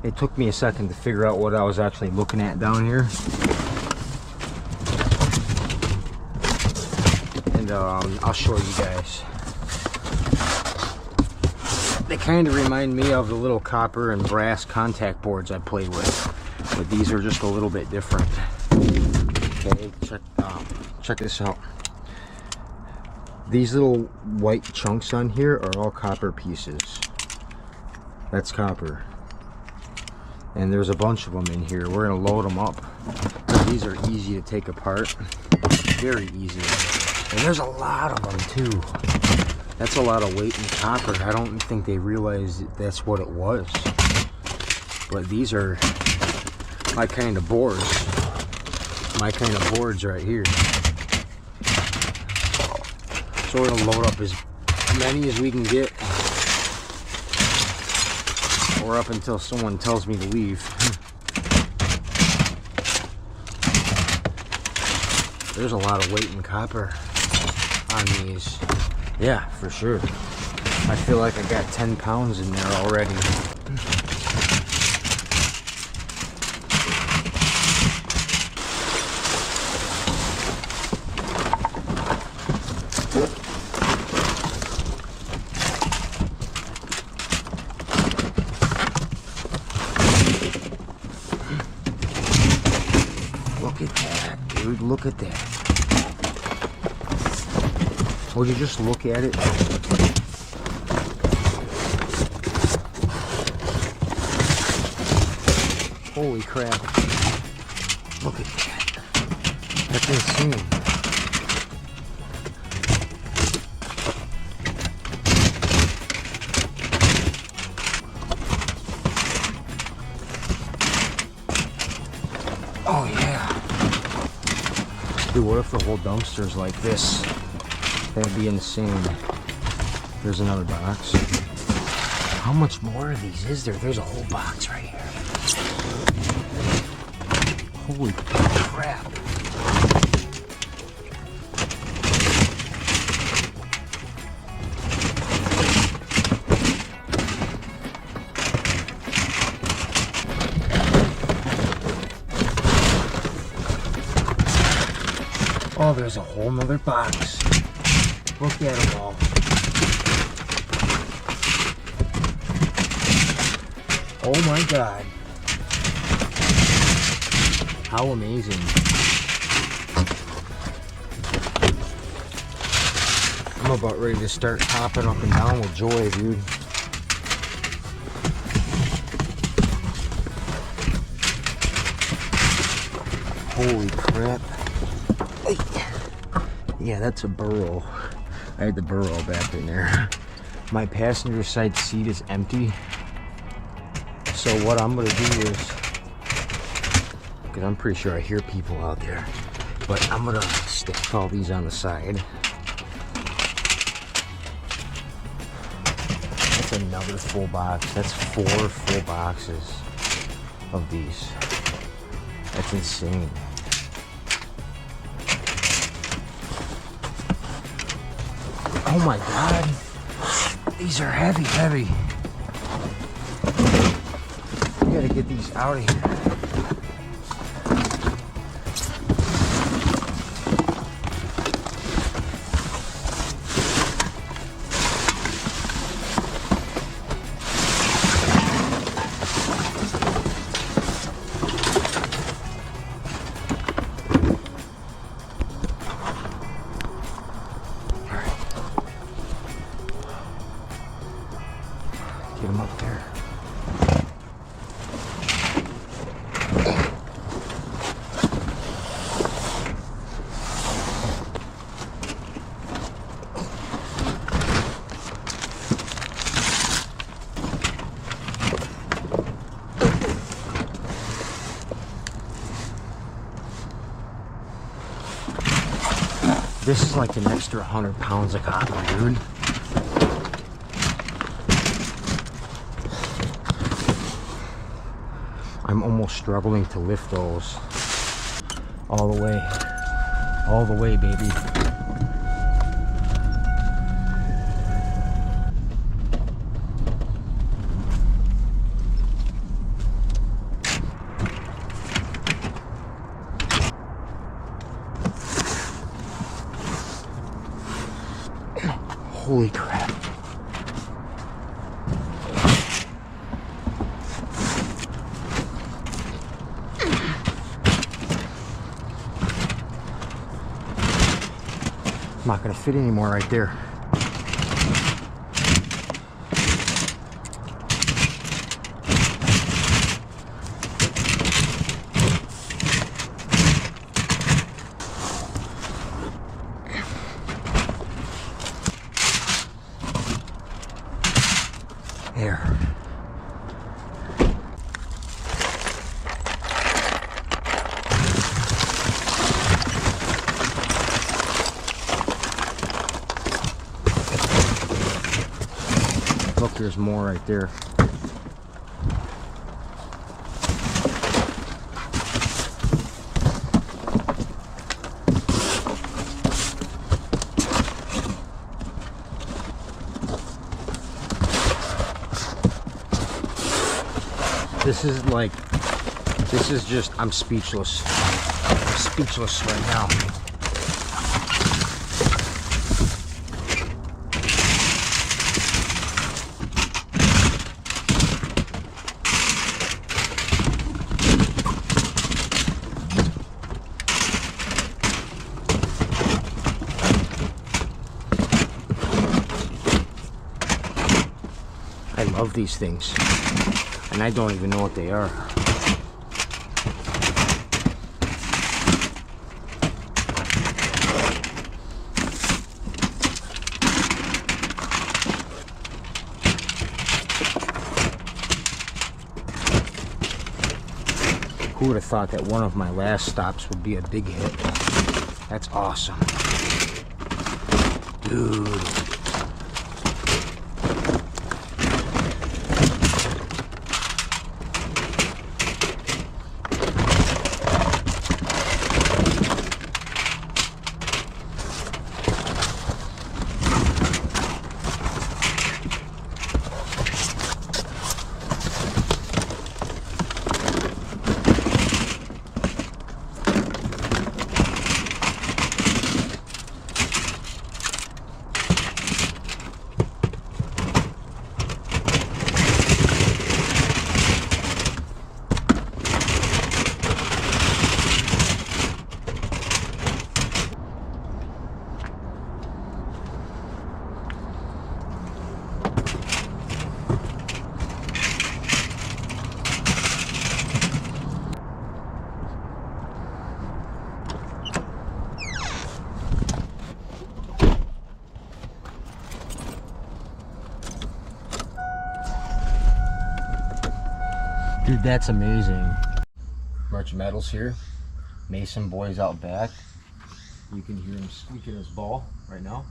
It took me a second to figure out what I was actually looking at down here. And I'll show you guys. They kind of remind me of the little copper and brass contact boards I play with, but these are just a little bit different. Okay, check this out. These little white chunks on here are all copper pieces. That's copper. And there's a bunch of them in here. We're gonna load them up. These are easy to take apart. Very easy. And there's a lot of them too. That's a lot of weight in copper. I don't think they realized that's what it was. But these are my kind of boards. My kind of boards right here. So we're gonna load up as many as we can get. Or up until someone tells me to leave. There's a lot of weight in copper on these. Yeah, for sure. I feel like I got 10 pounds in there already. Look at that, dude. Look at that. Would you just look at it? Holy crap. Look at that. That's insane. Oh yeah. Dude, what if the whole dumpster's like this? That'd be insane. There's another box. How much more of these is there? There's a whole box right here. Holy crap. Oh, there's a whole nother box. Look at them all. Oh my God. How amazing. I'm about ready to start hopping up and down with joy, dude. Holy crap. Yeah, that's a burrow. I had the burrow back in there. My passenger side seat is empty. So what I'm gonna do is, because I'm pretty sure I hear people out there, but I'm gonna stick all these on the side. That's another full box. That's 4 full boxes of these. That's insane. Oh my God, these are heavy, heavy. We gotta get these out of here. Get them up there. This is like an extra 100 pounds of copper, dude. I'm almost struggling to lift those all the way, baby. Holy crap. I'm not gonna fit anymore right there. There. Look, there's more right there. This is just, I'm speechless. I'm speechless right now. I love these things, and I don't even know what they are. Who would have thought that one of my last stops would be a big hit? That's awesome. Dude. Dude, that's amazing. Bunch of metals here. Mason boy's out back. You can hear him squeaking his ball right now.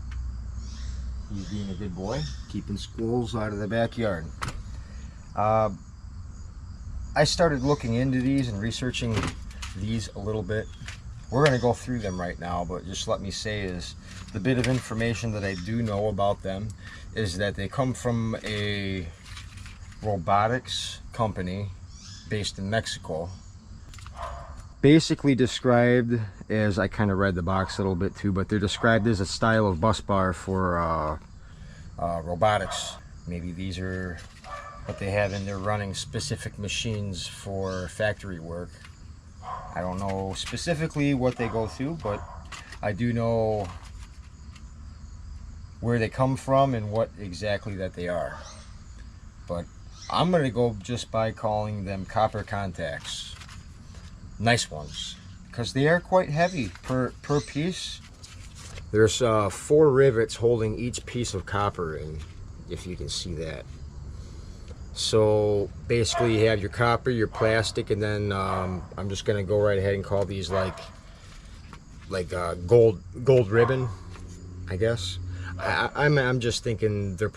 He's being a good boy, keeping squirrels out of the backyard. I started looking into these and researching these a little bit. We're going to go through them right now, but just let me say is the bit of information that I do know about them is that they come from a robotics company based in Mexico. Basically described as, I kind of read the box a little bit too, but they're described as a style of bus bar for robotics. Maybe these are what they have in their running specific machines for factory work. I don't know specifically what they go through, but I do know where they come from and what exactly that they are. But I'm going to go just by calling them copper contacts. Nice ones, because they are quite heavy per piece. There's 4 rivets holding each piece of copper in, if you can see that. So basically you have your copper, your plastic, and then I'm just going to go right ahead and call these like gold ribbon, I guess. I'm just thinking there's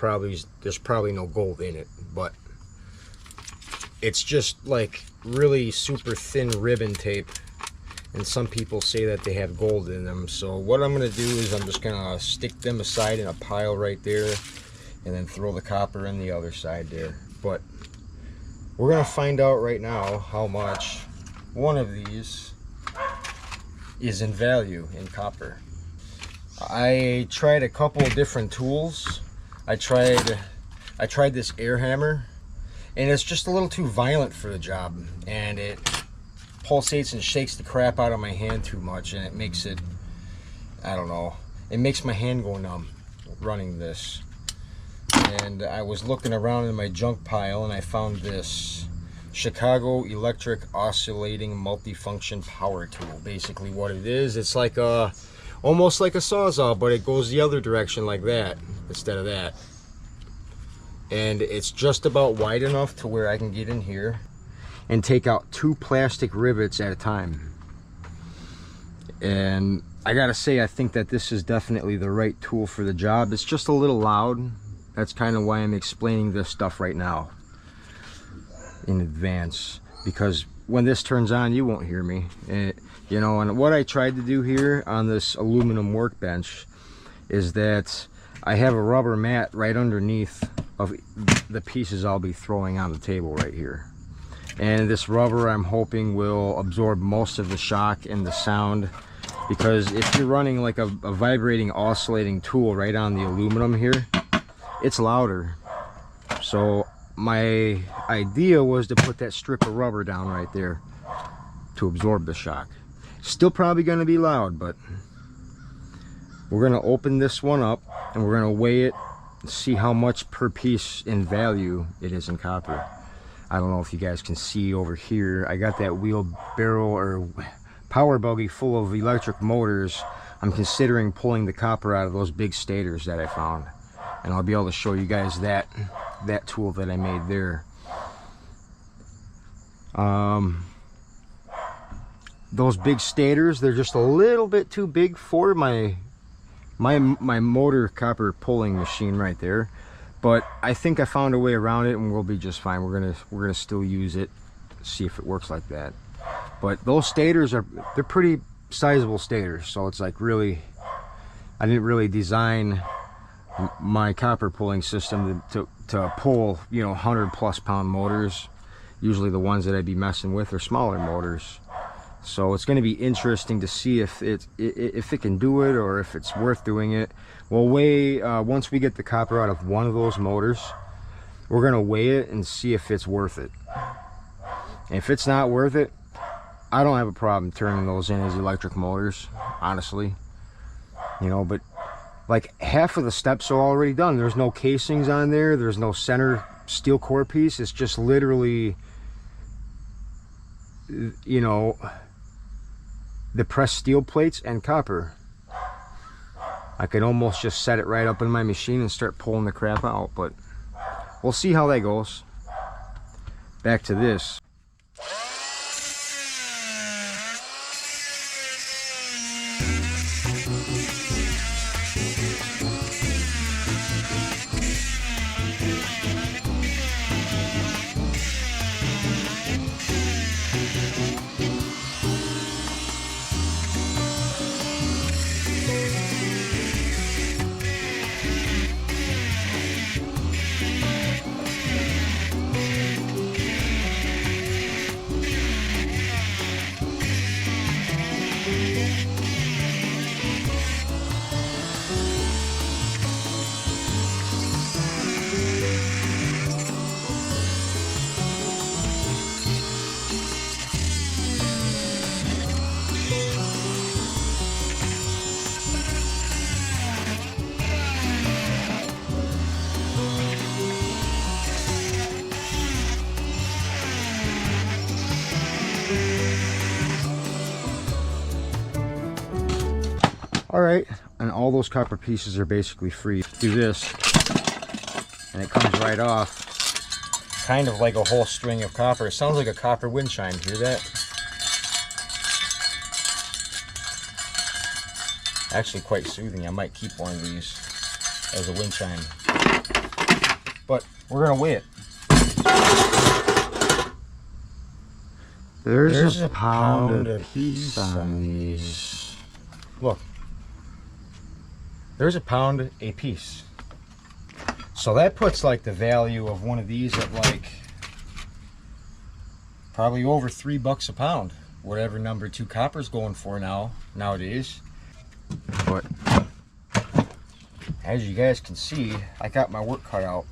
probably no gold in it, but it's just like really super thin ribbon tape, and some people say that they have gold in them. So what I'm going to do is I'm just going to stick them aside in a pile right there and then throw the copper in the other side there. But we're going to find out right now how much one of these is in value in copper. I tried a couple of different tools. I tried this air hammer, and it's just a little too violent for the job, and it pulsates and shakes the crap out of my hand too much, and it makes it, I don't know, it makes my hand go numb running this. And I was looking around in my junk pile, and I found this Chicago Electric Oscillating Multifunction Power Tool. Basically what it is, it's like a, almost like a Sawzall, but it goes the other direction like that instead of that. And it's just about wide enough to where I can get in here and take out 2 plastic rivets at a time. And I gotta say, I think that this is definitely the right tool for the job. It's just a little loud. That's kind of why I'm explaining this stuff right now in advance, because when this turns on, you won't hear me. You know, and what I tried to do here on this aluminum workbench is that I have a rubber mat right underneath of the pieces I'll be throwing on the table right here. And this rubber, I'm hoping, will absorb most of the shock and the sound, because if you're running like a vibrating oscillating tool right on the aluminum here, it's louder. So my idea was to put that strip of rubber down right there to absorb the shock. Still probably going to be loud, but we're going to open this one up and we're going to weigh it and see how much per piece in value it is in copper. I don't know if you guys can see over here, I got that wheelbarrow or power buggy full of electric motors. I'm considering pulling the copper out of those big stators that I found, and I'll be able to show you guys that tool that I made there. Those big stators, they're just a little bit too big for my motor copper pulling machine right there, but I think I found a way around it and we'll be just fine. We're gonna still use it, see if it works like that. But those stators they're pretty sizable stators, so it's like, really, I didn't really design my copper pulling system to pull, you know, 100+ pound motors. Usually the ones that I'd be messing with are smaller motors. So it's going to be interesting to see if it can do it, or if it's worth doing it. We'll weigh, once we get the copper out of one of those motors, we're going to weigh it and see if it's worth it. And if it's not worth it, I don't have a problem turning those in as electric motors, honestly. You know, but like half of the steps are already done. There's no casings on there. There's no center steel core piece. It's just literally, you know, the pressed steel plates and copper. I could almost just set it right up in my machine and start pulling the crap out, but we'll see how that goes. Back to this. Alright, and all those copper pieces are basically free. Do this, and it comes right off. Kind of like a whole string of copper. It sounds like a copper wind chime. Hear that? Actually quite soothing. I might keep one of these as a wind chime. But we're going to weigh it. There's a pound a piece on these. Look. There's a pound a piece. So that puts like the value of one of these at like probably over $3 a pound. Whatever number 2 copper's going for nowadays. But as you guys can see, I got my work cut out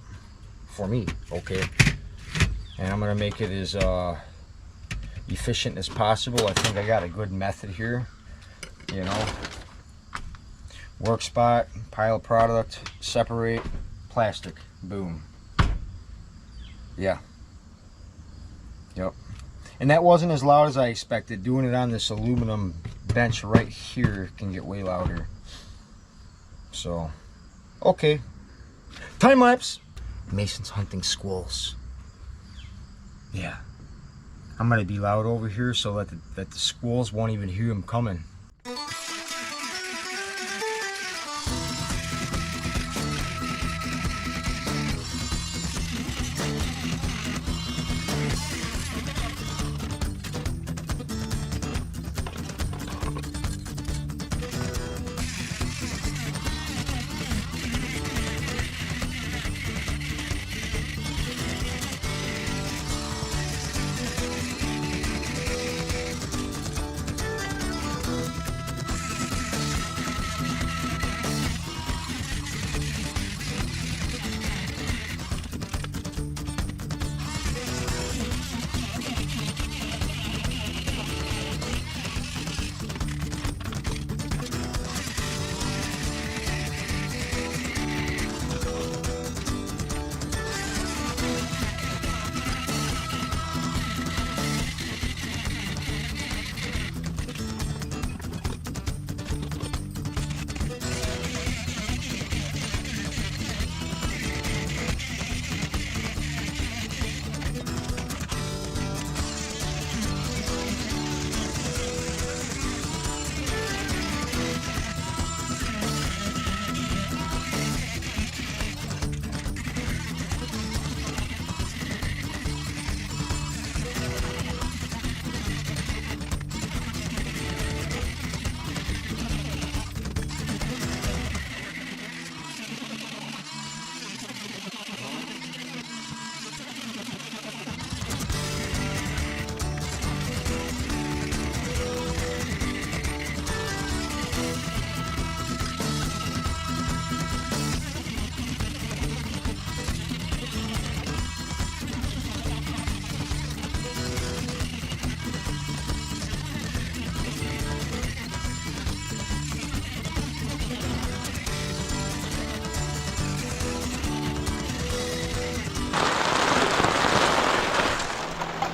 for me, okay? And I'm gonna make it as efficient as possible. I think I got a good method here, you know. Work spot, pile of product, separate, plastic, boom. Yeah. Yep. And that wasn't as loud as I expected. Doing it on this aluminum bench right here can get way louder. So, okay. Time lapse. Mason's hunting squirrels. Yeah. I'm gonna be loud over here so that the squirrels won't even hear him coming.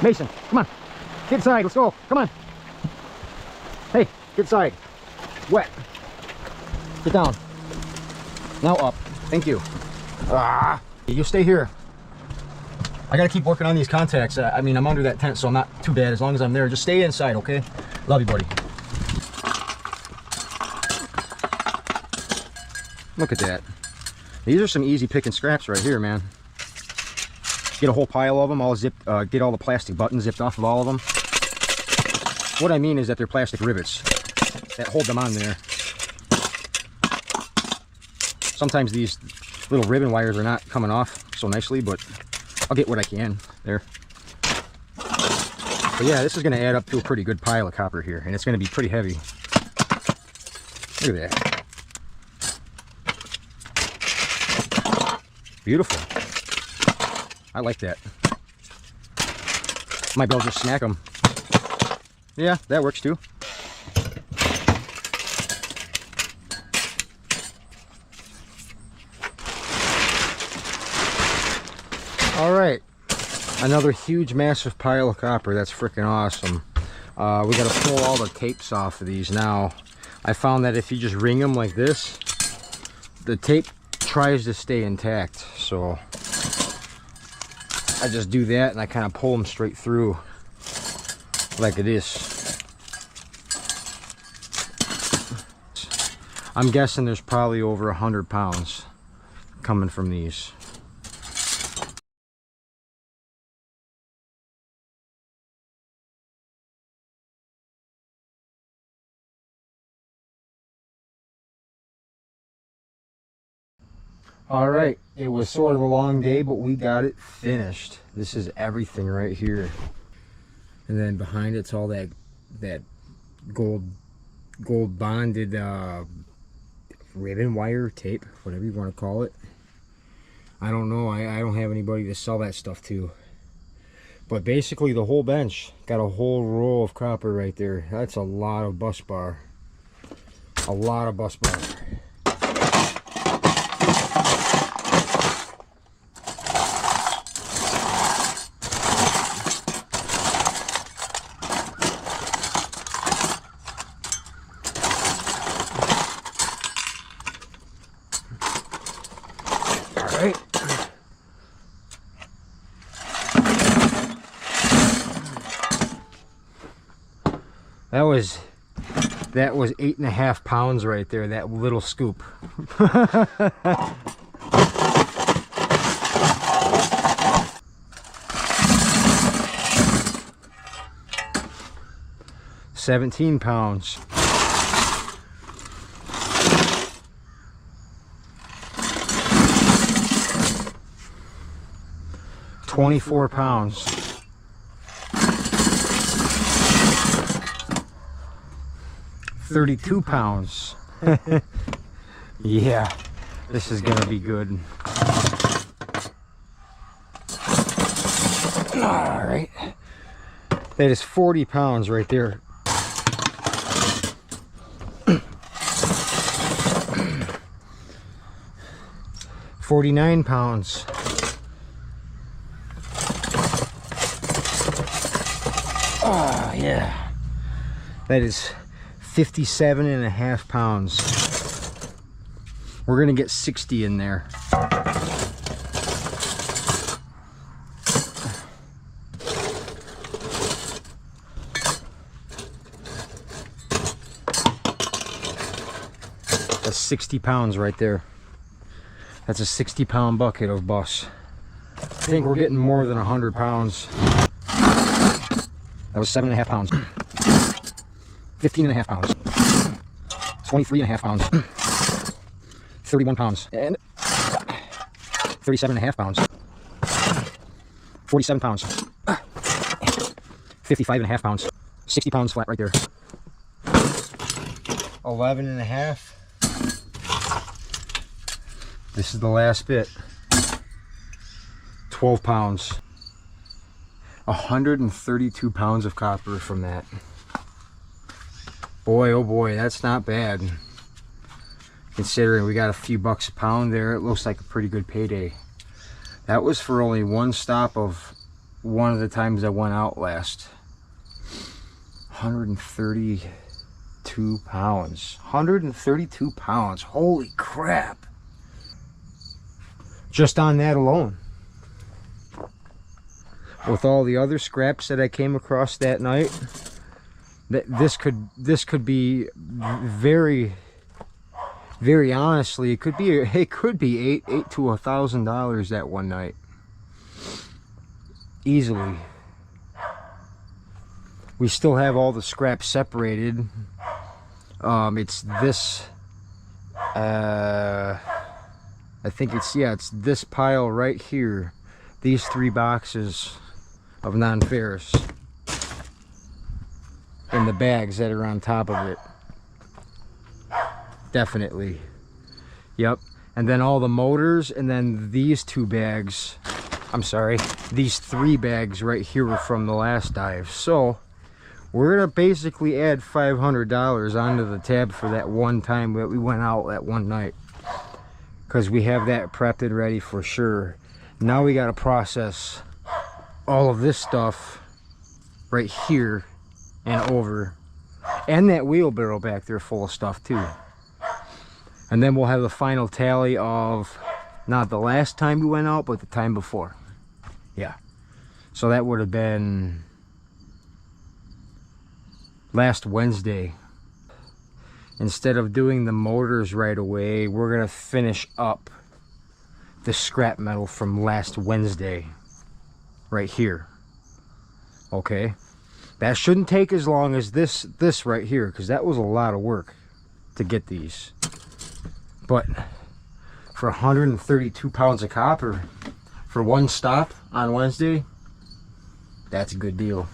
Mason, come on. Get inside, let's go. Come on. Hey, get inside. Wet. Get down. Now up. Thank you. Ah, you stay here. I gotta keep working on these contacts. I mean, I'm under that tent, so I'm not too bad as long as I'm there. Just stay inside, okay? Love you, buddy. Look at that. These are some easy picking scraps right here, man. Get a whole pile of them, all zipped, get all the plastic buttons zipped off of all of them. What I mean is that they're plastic rivets that hold them on there. Sometimes these little ribbon wires are not coming off so nicely, but I'll get what I can there. But yeah, this is going to add up to a pretty good pile of copper here, and it's going to be pretty heavy. Look at that. Beautiful. I like that. Might be able to just snack them. Yeah, that works too. All right, another huge, massive pile of copper. That's freaking awesome. We got to pull all the tapes off of these now. I found that if you just ring them like this, the tape tries to stay intact. So I just do that and I kind of pull them straight through like it is. I'm guessing there's probably over 100 pounds coming from these. All right, it was sort of a long day, but we got it finished. This is everything right here, and then behind it's all that gold bonded ribbon wire, tape, whatever you want to call it. I don't know. I don't have anybody to sell that stuff to. But basically the whole bench got a whole row of copper right there. That's a lot of bus bar. A lot of bus bar. That was 8.5 pounds right there, that little scoop. $17 pounds. $24 pounds. $32 pounds. Yeah, this is gonna be good. All right, that is 40 pounds right there. $49 pounds. Oh yeah, that is 57.5 pounds. We're gonna get 60 in there. That's 60 pounds right there. That's a 60-pound bucket of bus. I think we're getting more than 100 pounds. That was 7.5 pounds. 15.5 pounds. 23.5 pounds. 31 pounds. And 37.5 pounds. 47 pounds. 55.5 pounds. 60 pounds flat right there. 11.5. This is the last bit. 12 pounds. 132 pounds of copper from that. Boy, oh boy, that's not bad. Considering we got a few bucks a pound there, it looks like a pretty good payday. That was for only one stop of one of the times I went out last. 132 pounds. 132 pounds. Holy crap. Just on that alone. With all the other scraps that I came across that night, this could be very honestly, it could be $800 to $1,000 that one night, easily. We still have all the scraps separated. It's this I think it's this pile right here, these 3 boxes of non-ferrous, and the bags that are on top of it. Definitely. Yep. And then all the motors, and then these 2 bags, I'm sorry, these 3 bags right here were from the last dive. So we're gonna basically add $500 onto the tab for that one time that we went out that one night, because we have that prepped and ready for sure. Now we got to process all of this stuff right here and over, and that wheelbarrow back there full of stuff too. And then we'll have the final tally of not the last time we went out, but the time before. Yeah, so that would have been last Wednesday. Instead of doing the motors right away, we're gonna finish up the scrap metal from last Wednesday right here. Okay, that shouldn't take as long as this right here, because that was a lot of work to get these. But for 132 pounds of copper for one stop on Wednesday, that's a good deal.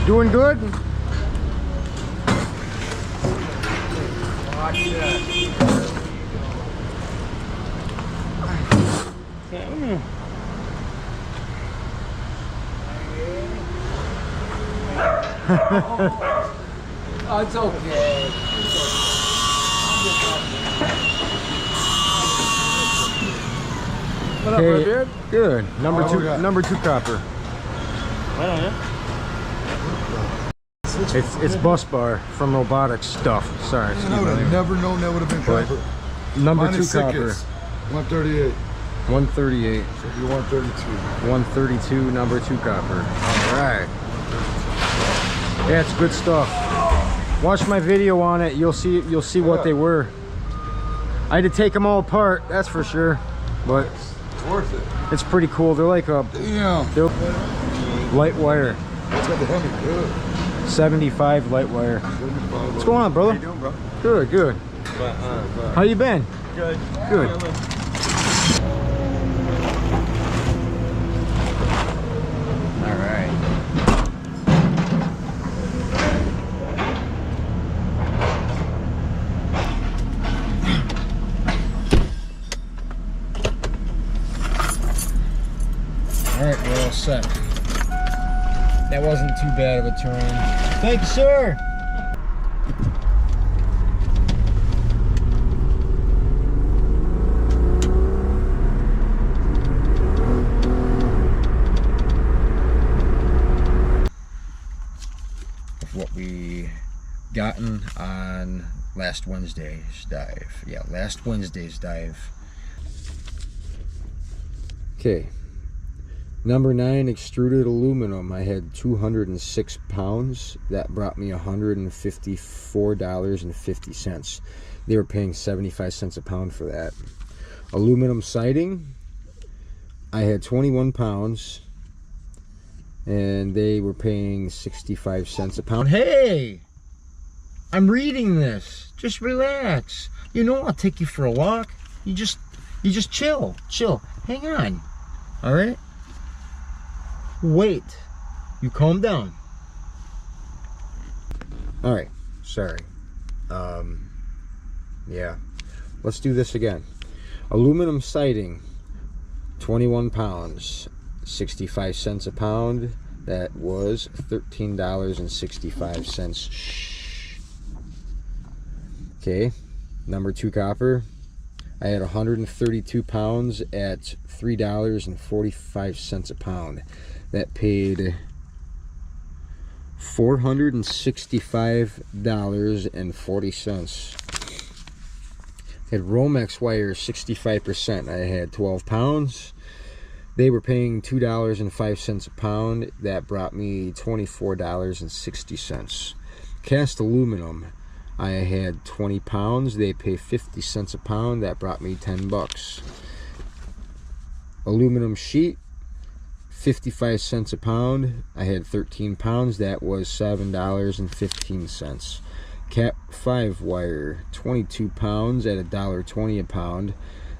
Doing good? Watch this. Oh, it's okay. What up, Okay, beard? good. Number two copper. Right on, yeah. It's bus bar from Robotics stuff. Sorry, I would have never known that would have been But copper. number Mine two is copper. sickest. 138. 138. Should be 132. 132, number two copper. All right. Yeah, it's good stuff. Watch my video on it. You'll see what they were. I had to take them all apart, that's for sure. But It's worth it. it's pretty cool. They're like a Damn. light wire. That's got the helmet good. 75 light wire. 75. What's going on, brother? How you doing, bro? Good, good. How you been? Good. Good. All right. All right, we're all set. That wasn't too bad of a turn. Thank you, sir. What we gotten on last Wednesday's dive. Yeah, last Wednesday's dive. Okay. Number 9 extruded aluminum. I had 206 pounds. That brought me $154.50. They were paying 75 cents a pound for that. Aluminum siding. I had 21 pounds. And they were paying 65 cents a pound. Hey! I'm reading this. Just relax. You know, I'll take you for a walk. You just chill. Hang on. All right? Wait. You calm down. All right. Sorry. Yeah. Let's do this again. Aluminum siding, 21 pounds, 65 cents a pound. That was $13.65. Okay. Number 2 copper. I had 132 pounds at $3.45 a pound. That paid $465.40. Had Romex wire 65%. I had 12 pounds. They were paying $2.05 a pound. That brought me $24.60. Cast aluminum. I had 20 pounds. They pay 50 cents a pound. That brought me 10 bucks. Aluminum sheet, 55 cents a pound. I had 13 pounds. That was $7.15. Cat 5 wire, 22 pounds at $1.20 a pound.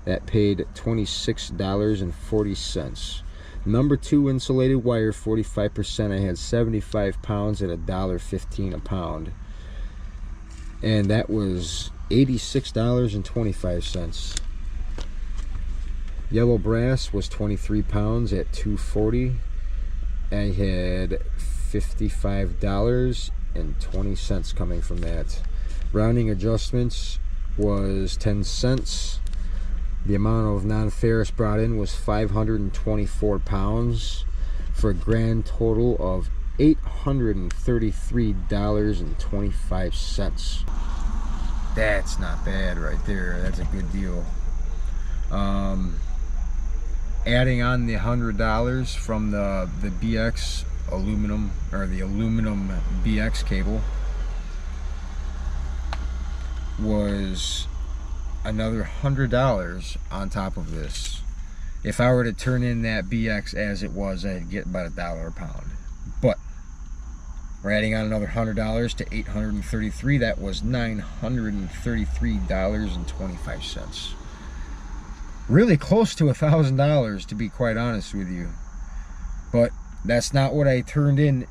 That paid $26.40. Number 2 insulated wire, 45%. I had 75 pounds at $1.15 a pound. And that was $86.25. Yellow brass was 23 pounds at $2.40. I had $55.20 coming from that. Rounding adjustments was 10 cents. The amount of non-ferrous brought in was 524 pounds for a grand total of $833.25. That's not bad right there. That's a good deal. Adding on the $100 from the BX aluminum, or the aluminum BX cable, was another $100 on top of this. If I were to turn in that BX as it was, I'd get about $1 a pound. But we're adding on another $100 to $833. That was $933.25. Really close to $1,000, to be quite honest with you. But that's not what I turned in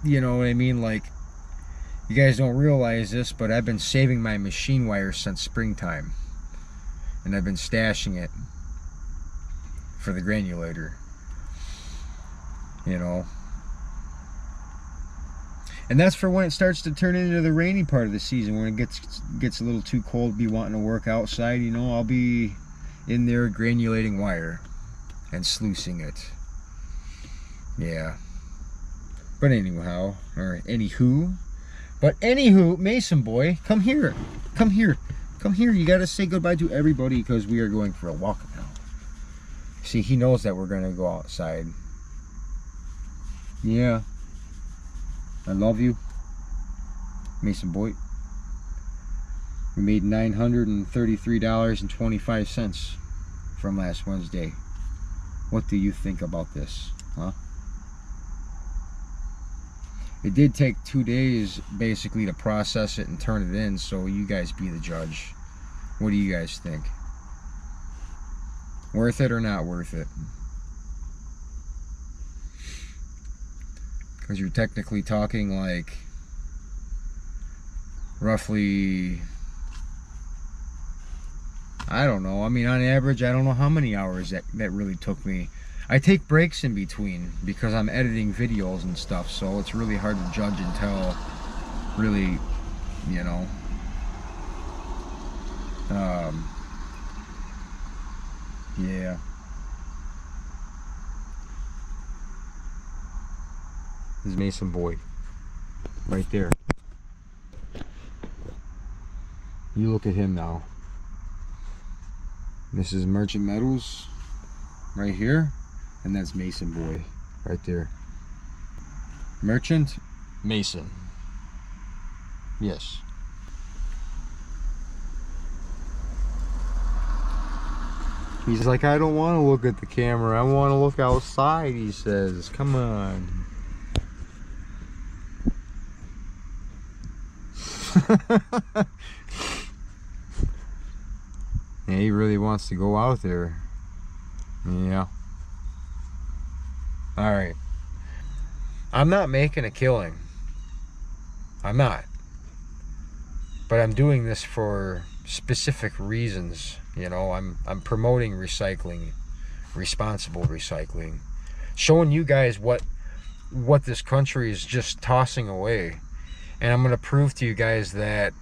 you know what I mean? Like, you guys don't realize this, but I've been saving my machine wire since springtime. And I've been stashing it for the granulator. You know. And that's for when it starts to turn into the rainy part of the season, when it gets a little too cold to be wanting to work outside. You know, I'll be in there granulating wire and sluicing it. Yeah. But anyhow, or anywho. But anywho, Mason boy, come here. Come here. Come here. You gotta say goodbye to everybody because we are going for a walk now. See, he knows that we're gonna go outside. Yeah. I love you, Mason boy. We made $933.25 from last Wednesday. What do you think about this, huh? It did take 2 days basically to process it and turn it in, so you guys be the judge. What do you guys think? Worth it or not worth it? Because you're technically talking like roughly, I don't know. I mean, on average, I don't know how many hours that really took me. I take breaks in between because I'm editing videos and stuff, so it's really hard to judge until really, you know. Yeah. This is Mason boy, right there. You look at him now. This is Merchant Metals, right here, and that's Mason boy, right there. Merchant, Mason. Yes. He's like, I don't want to look at the camera. I want to look outside, he says. Come on. Yeah, he really wants to go out there. Yeah. Alright. I'm not making a killing. I'm not. But I'm doing this for specific reasons. You know, I'm promoting recycling, responsible recycling. Showing you guys what this country is just tossing away. And I'm going to prove to you guys that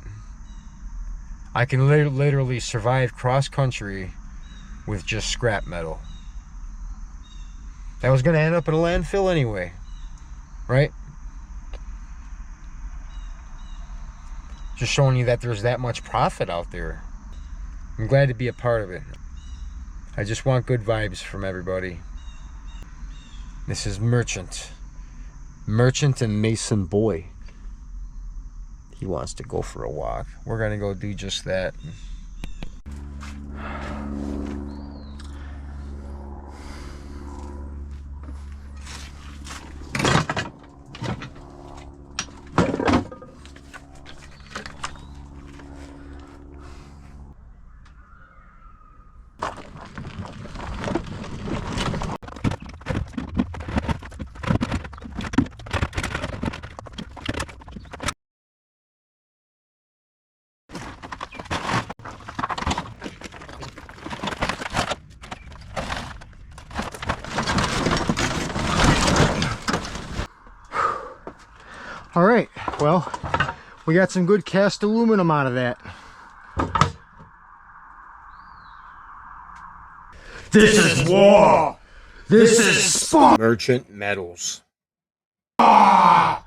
I can literally survive cross-country with just scrap metal. That was going to end up in a landfill anyway, right? Just showing you that there's that much profit out there. I'm glad to be a part of it. I just want good vibes from everybody. This is Merchant. Merchant and Mason boy. He wants to go for a walk. We're gonna go do just that. All right, well, we got some good cast aluminum out of that. This is war. This is spawn. Merchant Metals. Ah!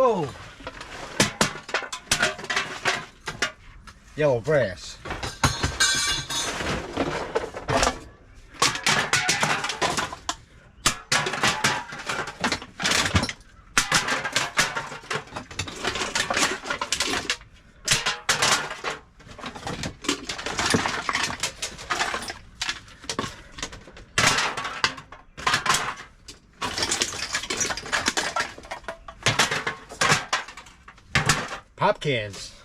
Whoa! Yellow brass. Pop cans.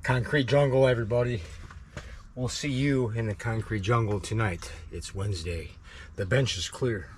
Concrete jungle, everybody. We'll see you in the concrete jungle tonight. It's Wednesday. The bench is clear.